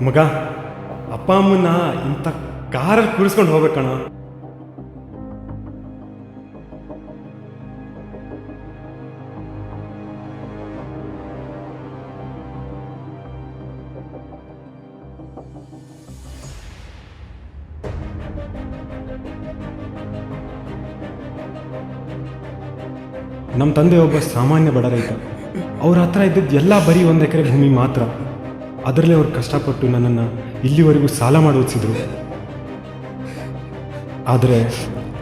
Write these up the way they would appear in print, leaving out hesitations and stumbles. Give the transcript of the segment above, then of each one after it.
ಮಗ, ಅಪ್ಪ ಅಮ್ಮನ್ನ ಇಂಥ ಕಾರಲ್ಲಿ ಕೂರಿಸ್ಕೊಂಡು ಹೋಗ್ಬೇಕಣ. ನಮ್ಮ ತಂದೆ ಒಬ್ಬ ಸಾಮಾನ್ಯ ಬಡ ರೈತ. ಅವ್ರ ಹತ್ರ ಇದ್ದದ್ದು ಎಲ್ಲ ಬರೀ 1 ಎಕರೆ ಭೂಮಿ ಮಾತ್ರ. ಅದರಲ್ಲೇ ಅವ್ರು ಕಷ್ಟಪಟ್ಟು ನನ್ನನ್ನು ಇಲ್ಲಿವರೆಗೂ ಸಾಲ ಮಾಡಿ ಓದಿಸಿದ್ರು. ಆದರೆ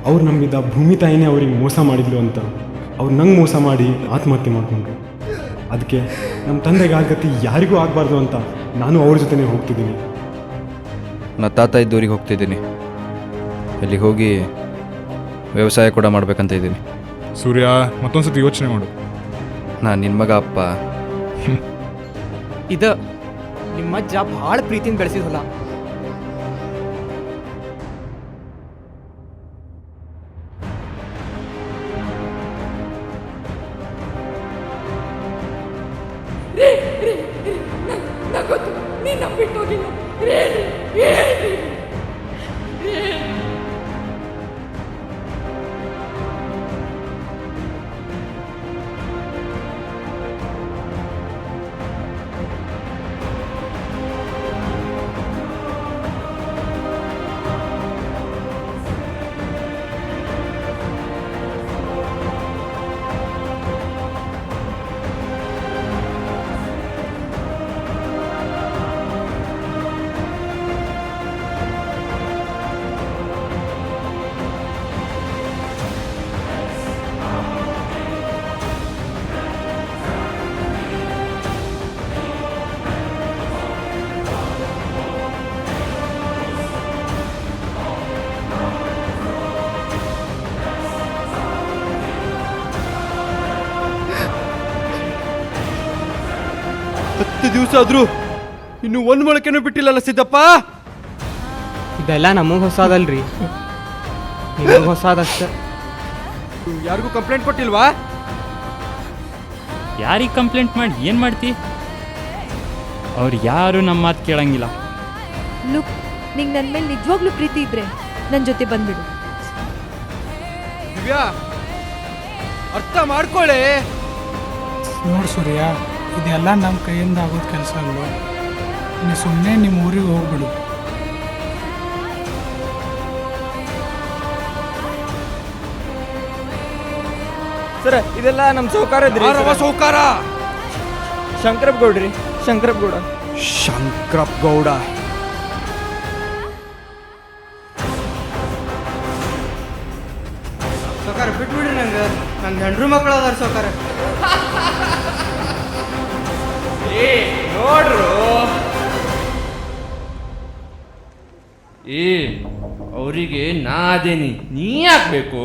ಅವ್ರು ನಮಗಿದ್ದ ಭೂಮಿ ತಾಯಿನೇ ಅವ್ರಿಗೆ ಮೋಸ ಮಾಡಿದ್ಲು ಅಂತ ಅವ್ರು ನಂಗೆ ಮೋಸ ಮಾಡಿ ಆತ್ಮಹತ್ಯೆ ಮಾಡಿಕೊಂಡ್ರು. ಅದಕ್ಕೆ ನಮ್ಮ ತಂದೆಗೆ ಆಗತಿ ಯಾರಿಗೂ ಆಗಬಾರ್ದು ಅಂತ ನಾನು ಅವ್ರ ಜೊತೆನೇ ಹೋಗ್ತಿದ್ದೀನಿ. ನಾ ತಾತ ಇದ್ದೂರಿಗೆ ಹೋಗ್ತಿದ್ದೀನಿ. ಇಲ್ಲಿಗೆ ಹೋಗಿ ವ್ಯವಸಾಯ ಕೂಡ ಮಾಡ್ಬೇಕಂತ ಇದ್ದೀನಿ. ಸೂರ್ಯ, ಮತ್ತೊಂದ್ಸತಿ ಯೋಚನೆ ಮಾಡು. ನಾನು ನಿನ್ನ ಮಗ ಅಪ್ಪ. ಇದು ನಿಮ್ಮ ಅಜ್ಜ ಭಾಳ ಪ್ರೀತಿಯಿಂದ ಬೆಳೆಸಿದ ಹೊಲ. ದಿವಸ ಆದ್ರೂ ಇನ್ನು 1 ಮೊಳಕೆನೂ ಬಿಟ್ಟಿಲ್ಲಲ್ಲ ಸಿದ್ದಪ್ಪ. ಇದೆಲ್ಲ ನಮಗೆ ಹೊಸಾದಲ್ರಿ, ನಿಮಗೆ ಹೊಸಾದಷ್ಟ. ಯಾರಿಗೂ ಕಂಪ್ಲೇಂಟ್ ಕೊಟ್ಟಿಲ್ವಾ? ಯಾರಿಗೆ ಕಂಪ್ಲೇಂಟ್ ಮಾಡಿ ಏನು ಮಾಡ್ತಿ? ಅವ್ರು ಯಾರು ನಮ್ಮ ಮಾತು ಕೇಳಂಗಿಲ್ಲ. ಲುಕ್, ನಿಂಗೆ ನನ್ನ ಮೇಲೆ ನಿಜವಾಗ್ಲೂ ಪ್ರೀತಿ ಇದ್ರೆ ನನ್ನ ಜೊತೆ ಬಂದ್ಬಿಡು. ದಿವ್ಯಾ, ಅರ್ಥ ಮಾಡ್ಕೊಳ್ಳೆ. ನೋಡು ಸೂರ್ಯ, ಇದೆಲ್ಲ ನಮ್ಮ ಕೈಯಿಂದ ಆಗೋದು ಕೆಲಸಗಳು. ನೀವು ಸುಮ್ಮನೆ ನಿಮ್ಮ ಊರಿಗೆ ಹೋಗ್ಬಿಡು. ಸರ್, ಇದೆಲ್ಲ ನಮ್ಮ ಸೌಕಾರದ್ರಿ. ಸೌಕಾರ ಶಂಕರಪ್ಪ ಗೌಡ್ರಿ, ಶಂಕರಪ್ಪ ಗೌಡ. ಶಂಕರಪ್ಪ ಗೌಡ. ಸೌಕಾರ ಬಿಟ್ಬಿಡ್ರಿ, ನಂಗೆ ನನ್ನ ಹೆಂಡ್ರು ಮಕ್ಕಳು ಅದಾರ ಸೌಕಾರ. ನೋಡ್ರು, ಅವರಿಗೆ ನಾ ಅದೇನಿ, ನೀ ಯಾಕಬೇಕು?